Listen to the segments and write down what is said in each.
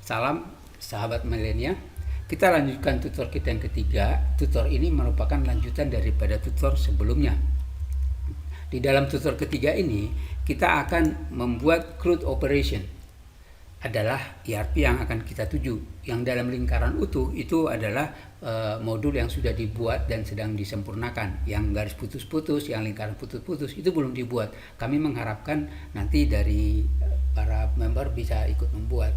Salam sahabat milenial. Kita lanjutkan tutor kita yang ketiga. Tutor ini merupakan lanjutan daripada tutor sebelumnya. Di dalam tutor ketiga ini, kita akan membuat CRUD operation. Adalah ERP yang akan kita tuju. Yang dalam lingkaran utuh itu adalah modul yang sudah dibuat dan sedang disempurnakan. Yang garis putus-putus, yang lingkaran putus-putus itu belum dibuat. Kami mengharapkan nanti dari para member bisa ikut membuat,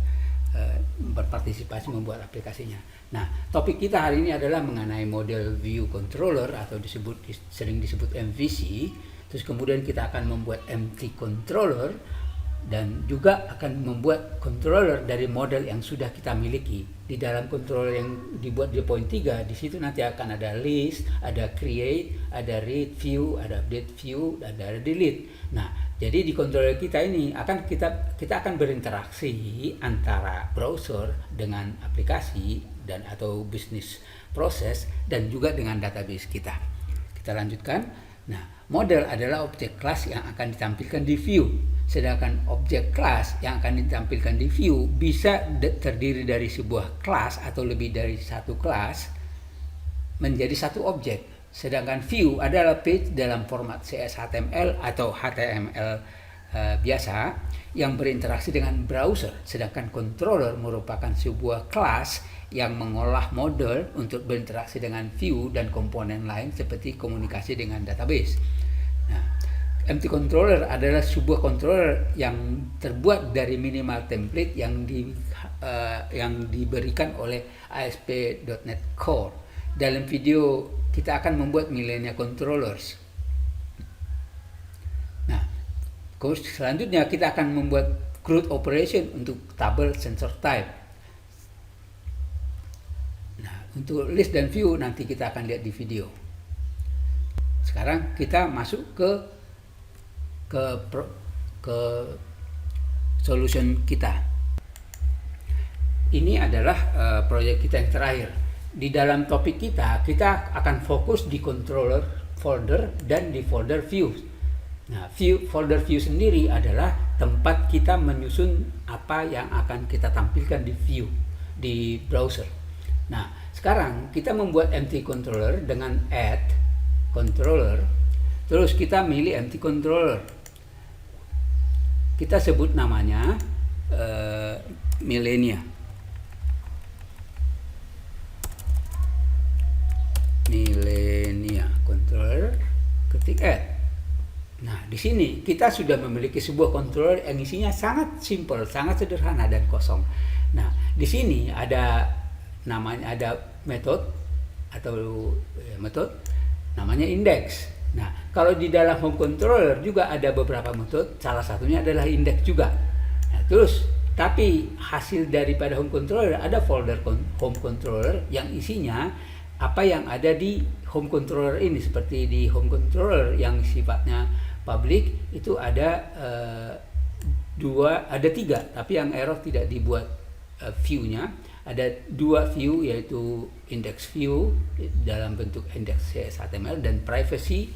berpartisipasi membuat aplikasinya. Nah, topik kita hari ini adalah mengenai model view controller atau sering disebut MVC. Terus kemudian kita akan membuat MT controller dan juga akan membuat controller dari model yang sudah kita miliki. Di dalam controller yang dibuat di poin 3, di situ nanti akan ada list, ada create, ada read view, ada update view, dan ada delete. Nah, jadi di controller kita ini kita akan berinteraksi antara browser dengan aplikasi dan atau bisnis proses dan juga dengan database kita. Kita lanjutkan. Nah, model adalah objek kelas yang akan ditampilkan di view. Sedangkan objek kelas yang akan ditampilkan di view bisa terdiri dari sebuah kelas atau lebih dari satu kelas menjadi satu objek. Sedangkan view adalah page dalam format CSHTML atau HTML biasa yang berinteraksi dengan browser. Sedangkan controller merupakan sebuah kelas yang mengolah model untuk berinteraksi dengan view dan komponen lain seperti komunikasi dengan database. Nah, MT controller adalah sebuah controller yang terbuat dari minimal template yang diberikan oleh ASP.NET Core. Dalam video kita akan membuat millennial controllers. Nah, selanjutnya kita akan membuat CRUD operation untuk tabel sensor type. Nah, untuk list dan view nanti kita akan lihat di video. Sekarang kita masuk ke solution kita. Ini adalah proyek kita yang terakhir. Di dalam topik kita akan fokus di controller folder dan di folder view. Nah, folder view sendiri adalah tempat kita menyusun apa yang akan kita tampilkan di view di browser. Nah, sekarang kita membuat MT controller dengan add controller. Terus kita milih MT controller. Kita sebut namanya millennial controller, ketik add. Nah, di sini kita sudah memiliki sebuah controller yang isinya sangat simple, sangat sederhana dan kosong. Nah, di sini ada metode namanya index. Nah, kalau di dalam home controller juga ada beberapa metode, salah satunya adalah index juga. Nah, tapi hasil daripada home controller ada folder home controller yang isinya apa yang ada di home controller ini. Seperti di home controller yang sifatnya public itu ada tiga, tapi yang error tidak dibuat view-nya. Ada 2 view, yaitu index view dalam bentuk index HTML dan privacy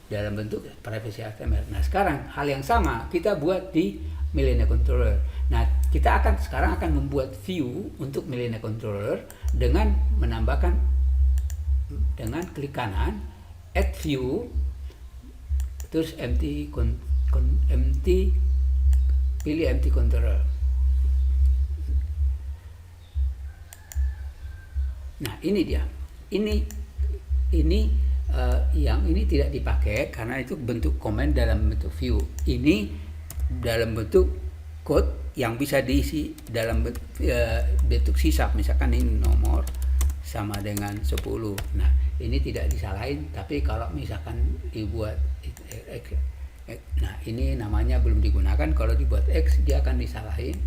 dalam bentuk privacy HTML. Nah, sekarang hal yang sama kita buat di millennial controller. Nah, kita sekarang akan membuat view untuk millennial controller dengan menambahkan dengan klik kanan add view, terus pilih MT controller. Nah, ini dia. Ini yang ini tidak dipakai karena itu bentuk komen dalam bentuk view. Ini dalam bentuk code yang bisa diisi dalam bentuk sisap. Misalkan ini nomor sama dengan 10. Nah, ini tidak disalahin, tapi kalau misalkan dibuat nah, ini namanya belum digunakan. Kalau dibuat X dia akan disalahin.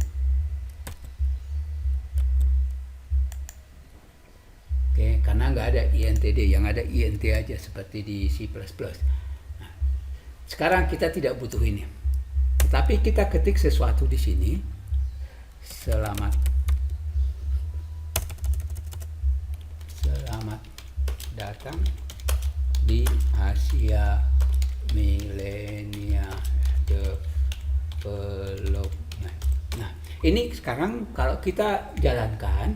Oke, karena nggak ada INTD, yang ada INT aja seperti di C++. Nah, sekarang kita tidak butuh ini, tetapi kita ketik sesuatu di sini. Selamat datang di Asia Millennial Development. Nah, ini sekarang kalau kita jalankan,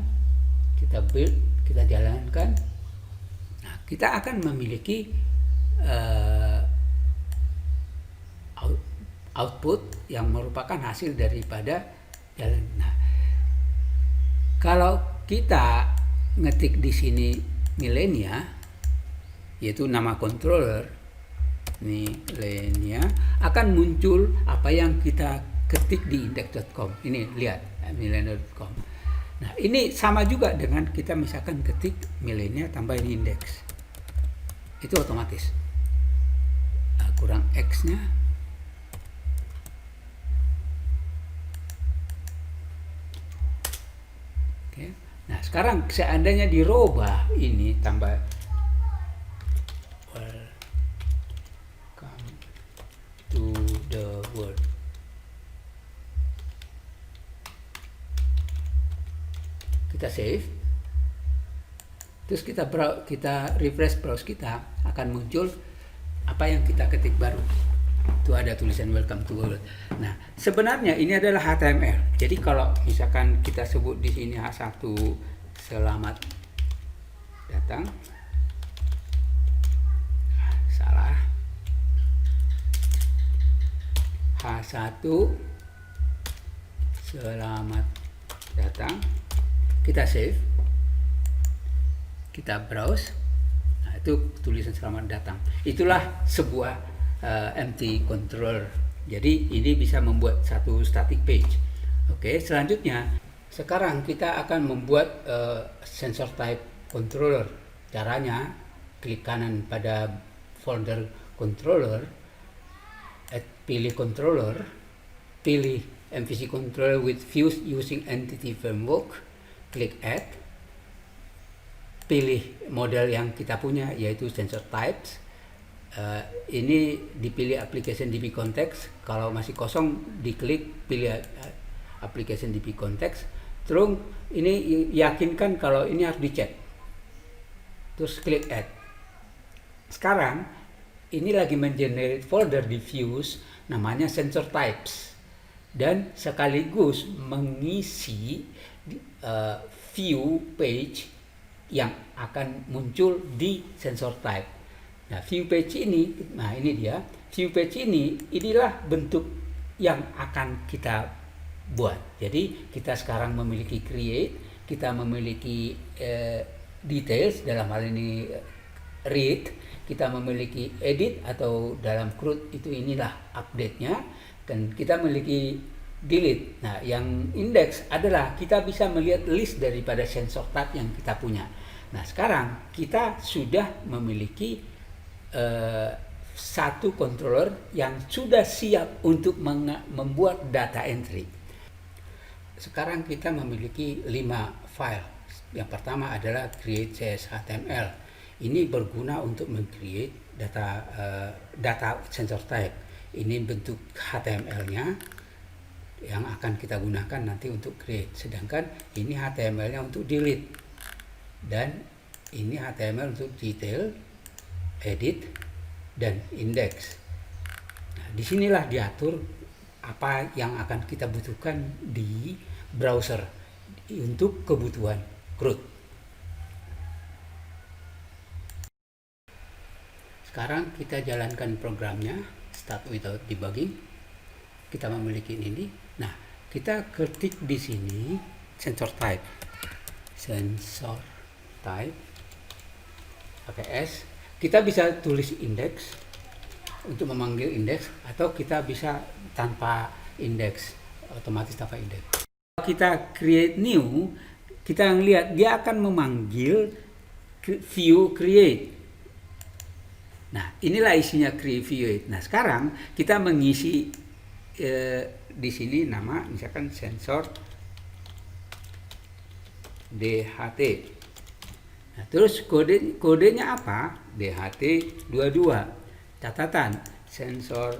kita build, kita jalankan, nah kita akan memiliki output yang merupakan hasil daripada jalan. Nah, kalau kita ngetik di sini Millennia, yaitu nama controller Millennia, akan muncul apa yang kita ketik di index.com. Ini lihat millennia.com. Nah, ini sama juga dengan kita misalkan ketik Millennia tambahin index. Itu otomatis. Nah, kurang X-nya. Oke. Nah, sekarang seandainya dirubah ini tambah welcome to the world. Kita save. Terus kita refresh browse, kita akan muncul apa yang kita ketik baru. Itu ada tulisan welcome to world. Nah, sebenarnya ini adalah HTML. Jadi kalau misalkan kita sebut di sini H1 selamat datang. Salah. H1 selamat datang. Kita save. Kita browse. Nah, itu tulisan selamat datang. Itulah sebuah empty controller. Jadi ini bisa membuat satu static page. Oke, selanjutnya sekarang kita akan membuat sensor type controller. Caranya klik kanan pada folder controller, pilih controller, pilih MVC controller with views using entity framework, klik add, pilih model yang kita punya yaitu sensor types. Ini dipilih application DB context. Kalau masih kosong diklik pilih application DB context. Terus ini yakinkan kalau ini harus dicek. Terus klik add. Sekarang ini lagi mengenerate folder di views namanya sensor types dan sekaligus mengisi view page yang akan muncul di sensor type. Nah, view page ini, nah ini dia, view page inilah bentuk yang akan kita buat. Jadi kita sekarang memiliki create, kita memiliki details, dalam hal ini read, kita memiliki edit atau dalam CRUD itu inilah update-nya, dan kita memiliki delete. Nah, yang index adalah kita bisa melihat list daripada sensor type yang kita punya. Nah, sekarang kita sudah memiliki satu controller yang sudah siap untuk membuat data entry. Sekarang kita memiliki 5 file. Yang pertama adalah create.cs.html. Ini berguna untuk meng-create data sensor type. Ini bentuk HTML-nya yang akan kita gunakan nanti untuk create. Sedangkan ini HTML-nya untuk delete. Dan ini HTML untuk detail, edit, dan index. Nah, disinilah diatur apa yang akan kita butuhkan di browser untuk kebutuhan CRUD. Sekarang kita jalankan programnya, start without debugging. Kita memiliki ini. Nah, kita ketik di sini sensor type, pakai S. Kita bisa tulis index untuk memanggil index, atau kita bisa tanpa index, otomatis tanpa index. Kalau kita create new, kita lihat dia akan memanggil view create. Nah, inilah isinya create. Nah, sekarang kita mengisi di sini nama, misalkan sensor DHT. Nah, terus kodenya apa? DHT22. Catatan, sensor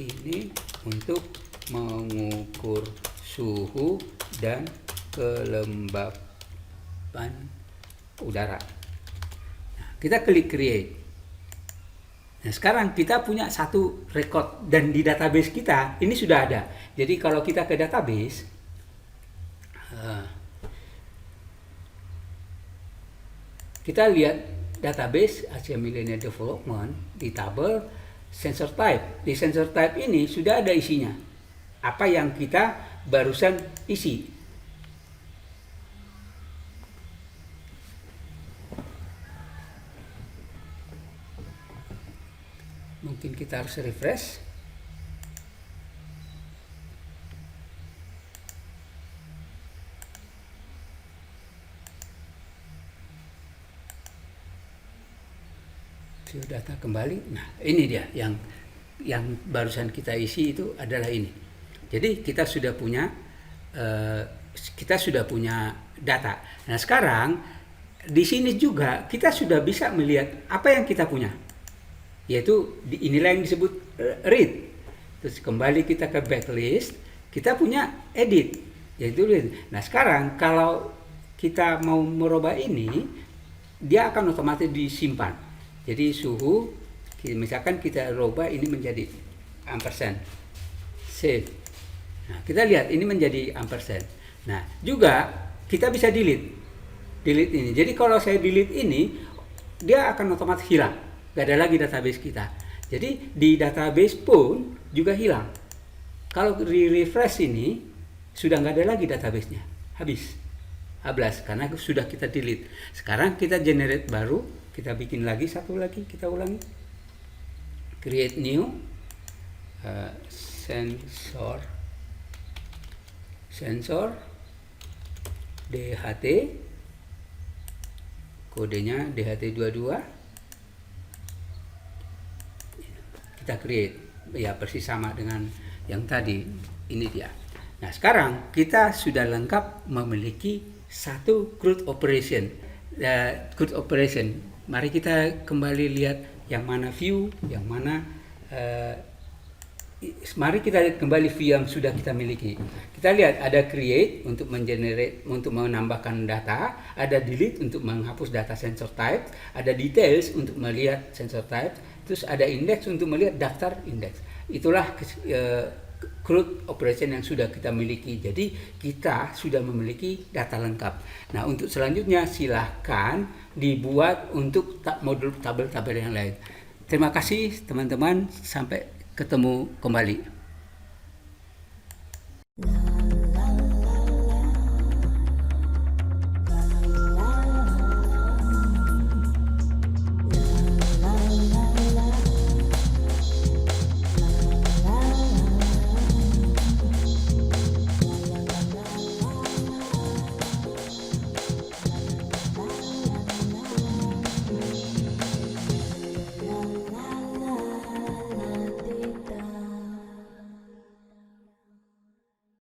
ini untuk mengukur suhu dan kelembapan udara. Nah, kita klik create. Nah, sekarang kita punya satu record dan di database kita ini sudah ada. Jadi kalau kita ke database, kita lihat database Asia Millennial Development di tabel sensor type. Di sensor type ini sudah ada isinya. Apa yang kita barusan isi. Mungkin kita harus refresh. View data kembali. Nah, ini dia yang barusan kita isi itu adalah ini. Jadi kita sudah punya data. Nah, sekarang di sini juga kita sudah bisa melihat apa yang kita punya. Yaitu inilah yang disebut read. Terus kembali kita ke backlist, kita punya edit, yaitu read. Nah, sekarang kalau kita mau merubah ini, dia akan otomatis disimpan. Jadi suhu, misalkan kita rubah ini menjadi ampersand, save. Nah, kita lihat ini menjadi ampersand. Nah, juga kita bisa delete ini. Jadi kalau saya delete ini, dia akan otomatis hilang. Gak ada lagi database kita. Jadi di database pun juga hilang. Kalau refresh ini sudah nggak ada lagi databasenya, habis karena sudah kita delete. Sekarang kita generate baru, kita bikin lagi satu lagi, kita ulangi. Create new sensor DHT, kodenya DHT22. Kita create, ya persis sama dengan yang tadi. Ini dia. Nah, sekarang kita sudah lengkap memiliki satu CRUD operation. Mari kita kembali lihat yang mana view, yang mana mari kita lihat kembali view yang sudah kita miliki. Kita lihat ada create untuk untuk menambahkan data, ada delete untuk menghapus data sensor type, ada details untuk melihat sensor type, terus ada index untuk melihat daftar index. Itulah CRUD operation yang sudah kita miliki. Jadi kita sudah memiliki data lengkap. Nah, untuk selanjutnya silahkan dibuat untuk modul tabel-tabel yang lain. Terima kasih teman-teman, sampai ketemu kembali.